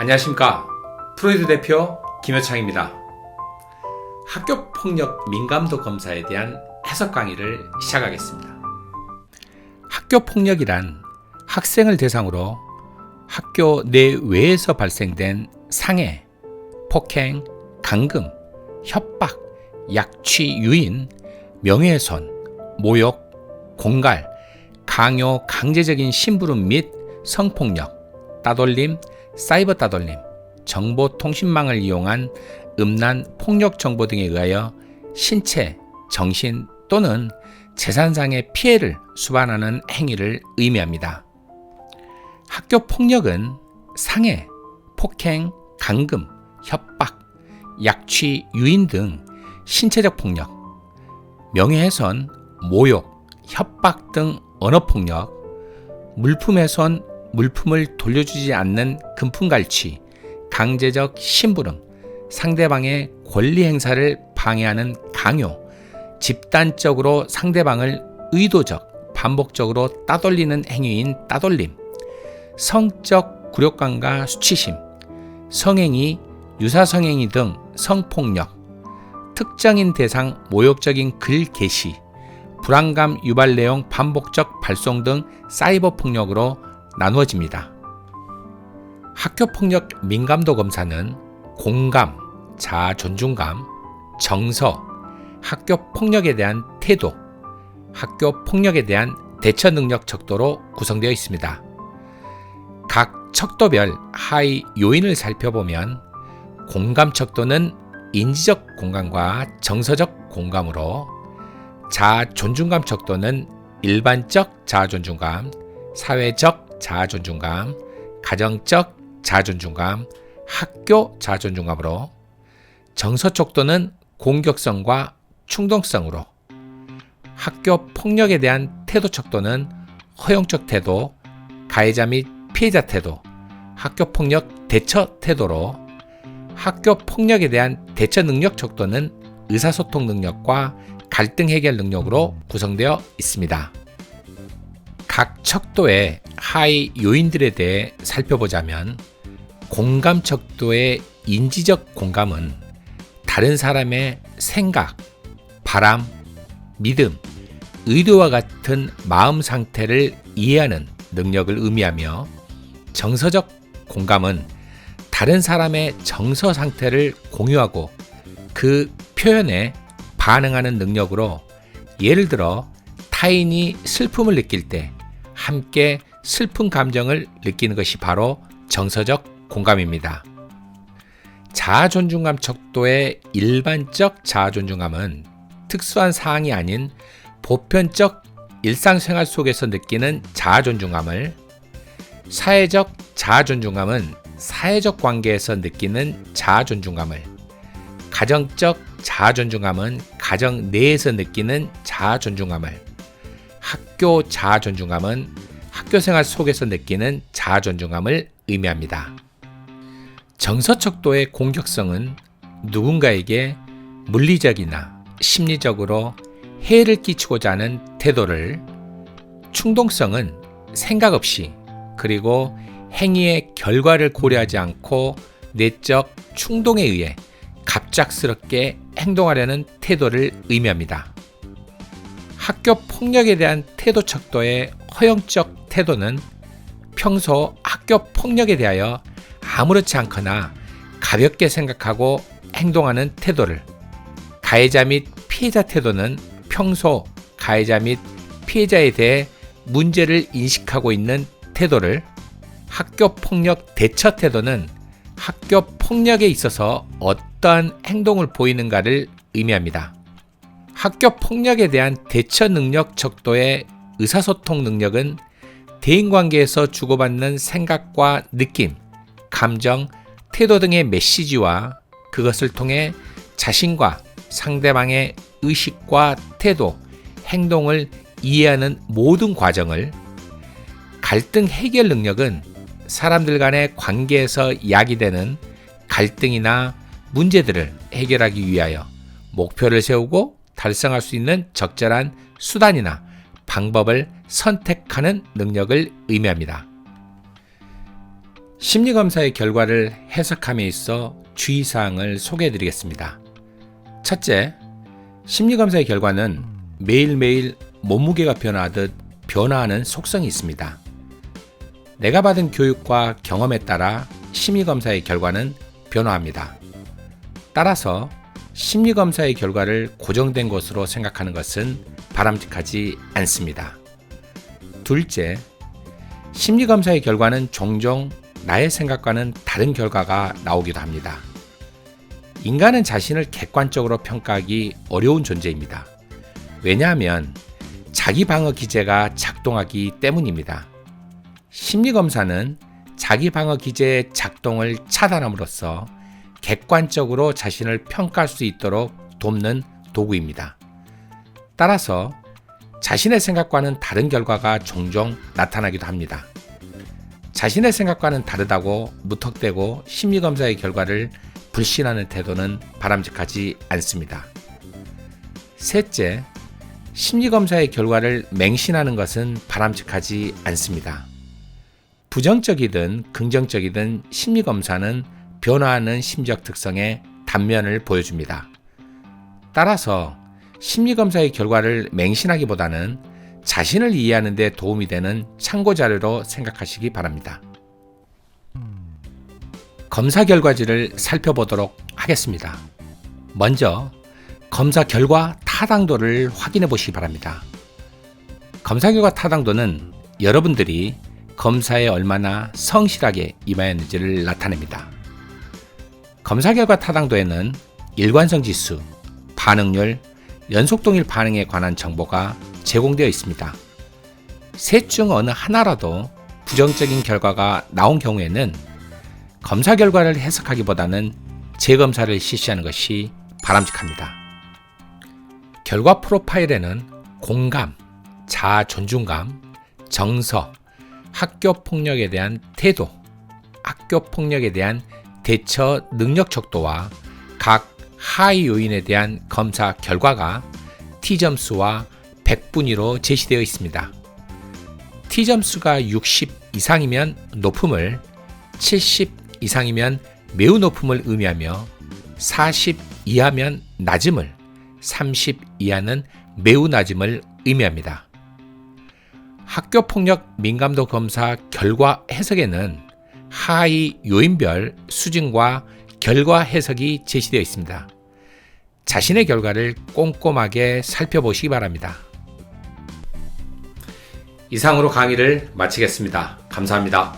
안녕하십니까. 프로이드 대표 김효창입니다. 학교폭력 민감도 검사에 대한 해석 강의를 시작하겠습니다. 학교폭력이란 학생을 대상으로 학교 내외에서 발생된 상해, 폭행, 감금, 협박, 약취, 유인, 명예훼손, 모욕, 공갈, 강요, 강제적인 심부름 및 성폭력, 따돌림, 사이버 따돌림, 정보통신망을 이용한 음란, 폭력 정보 등에 의하여 신체, 정신 또는 재산상의 피해를 수반하는 행위를 의미합니다. 학교 폭력은 상해, 폭행, 감금, 협박, 약취, 유인 등 신체적 폭력, 명예훼손, 모욕, 협박 등 언어폭력, 물품훼손, 물품을 돌려주지 않는 금품갈취, 강제적 심부름, 상대방의 권리 행사를 방해하는 강요, 집단적으로 상대방을 의도적, 반복적으로 따돌리는 행위인 따돌림, 성적 굴욕감과 수치심, 성행위, 유사성행위 등 성폭력, 특정인 대상 모욕적인 글 게시, 불안감 유발 내용 반복적 발송 등 사이버 폭력으로 나누어집니다. 학교폭력 민감도 검사는 공감, 자아 존중감, 정서, 학교폭력에 대한 태도, 학교폭력에 대한 대처 능력 척도로 구성되어 있습니다. 각 척도별 하위 요인을 살펴보면 공감 척도는 인지적 공감과 정서적 공감으로, 자아 존중감 척도는 일반적 자아 존중감, 사회적 자아 존중감, 가정적 자아 존중감, 학교 자아 존중감으로, 정서 척도는 공격성과 충동성으로, 학교 폭력에 대한 태도 척도는 허용적 태도, 가해자 및 피해자 태도, 학교 폭력 대처 태도로, 학교 폭력에 대한 대처 능력 척도는 의사소통 능력과 갈등 해결 능력으로 구성되어 있습니다. 각 척도의 하위 요인들에 대해 살펴보자면, 공감 척도의 인지적 공감은 다른 사람의 생각, 바람, 믿음, 의도와 같은 마음 상태를 이해하는 능력을 의미하며, 정서적 공감은 다른 사람의 정서 상태를 공유하고 그 표현에 반응하는 능력으로, 예를 들어 타인이 슬픔을 느낄 때 함께 슬픈 감정을 느끼는 것이 바로 정서적 공감입니다. 자아 존중감 척도의 일반적 자아 존중감은 특수한 사항이 아닌 보편적 일상생활 속에서 느끼는 자아 존중감을, 사회적 자아 존중감은 사회적 관계에서 느끼는 자아 존중감을, 가정적 자아 존중감은 가정 내에서 느끼는 자아 존중감을, 학교 자아 존중감은 학교생활 속에서 느끼는 자아 존중감을 의미합니다. 정서 척도의 공격성은 누군가에게 물리적이나 심리적으로 해를 끼치고자 하는 태도를, 충동성은 생각 없이 그리고 행위의 결과를 고려하지 않고 내적 충동에 의해 갑작스럽게 행동하려는 태도를 의미합니다. 학교 폭력에 대한 태도 척도의 허용적 태도는 평소 학교 폭력에 대하여 아무렇지 않거나 가볍게 생각하고 행동하는 태도를, 가해자 및 피해자 태도는 평소 가해자 및 피해자에 대해 문제를 인식하고 있는 태도를, 학교 폭력 대처 태도는 학교 폭력에 있어서 어떠한 행동을 보이는가를 의미합니다. 학교 폭력에 대한 대처 능력 척도의 의사소통 능력은 대인관계에서 주고받는 생각과 느낌, 감정, 태도 등의 메시지와 그것을 통해 자신과 상대방의 의식과 태도, 행동을 이해하는 모든 과정을, 갈등 해결 능력은 사람들 간의 관계에서 야기되는 갈등이나 문제들을 해결하기 위하여 목표를 세우고 달성할 수 있는 적절한 수단이나 방법을 선택하는 능력을 의미합니다. 심리검사의 결과를 해석함에 있어 주의사항을 소개해 드리겠습니다. 첫째, 심리검사의 결과는 매일매일 몸무게가 변화하듯 변화하는 속성이 있습니다. 내가 받은 교육과 경험에 따라 심리검사의 결과는 변화합니다. 따라서 심리검사의 결과를 고정된 것으로 생각하는 것은 바람직하지 않습니다. 둘째, 심리검사의 결과는 종종 나의 생각과는 다른 결과가 나오기도 합니다. 인간은 자신을 객관적으로 평가하기 어려운 존재입니다. 왜냐하면 자기 방어 기제가 작동하기 때문입니다. 심리검사는 자기 방어 기제의 작동을 차단함으로써 객관적으로 자신을 평가할 수 있도록 돕는 도구입니다. 따라서 자신의 생각과는 다른 결과가 종종 나타나기도 합니다. 자신의 생각과는 다르다고 무턱대고 심리검사의 결과를 불신하는 태도는 바람직하지 않습니다. 셋째, 심리검사의 결과를 맹신하는 것은 바람직하지 않습니다. 부정적이든 긍정적이든 심리검사는 변화하는 심적 특성의 단면을 보여줍니다. 따라서 심리검사의 결과를 맹신하기보다는 자신을 이해하는 데 도움이 되는 참고자료로 생각하시기 바랍니다. 검사 결과지를 살펴보도록 하겠습니다. 먼저 검사 결과 타당도를 확인해 보시기 바랍니다. 검사 결과 타당도는 여러분들이 검사에 얼마나 성실하게 임하였는지를 나타냅니다. 검사 결과 타당도에는 일관성 지수, 반응률, 연속동일 반응에 관한 정보가 제공되어 있습니다. 셋 중 어느 하나라도 부정적인 결과가 나온 경우에는 검사 결과를 해석하기보다는 재검사를 실시하는 것이 바람직합니다. 결과 프로파일에는 공감, 자아 존중감, 정서, 학교 폭력에 대한 태도, 학교 폭력에 대한 대처 능력 척도와 각 하위 요인에 대한 검사 결과가 T점수와 100분위로 제시되어 있습니다. T점수가 60 이상이면 높음을, 70 이상이면 매우 높음을 의미하며 40 이하면 낮음을, 30 이하는 매우 낮음을 의미합니다. 학교폭력 민감도 검사 결과 해석에는 하위 요인별 수준과 결과 해석이 제시되어 있습니다. 자신의 결과를 꼼꼼하게 살펴보시기 바랍니다. 이상으로 강의를 마치겠습니다. 감사합니다.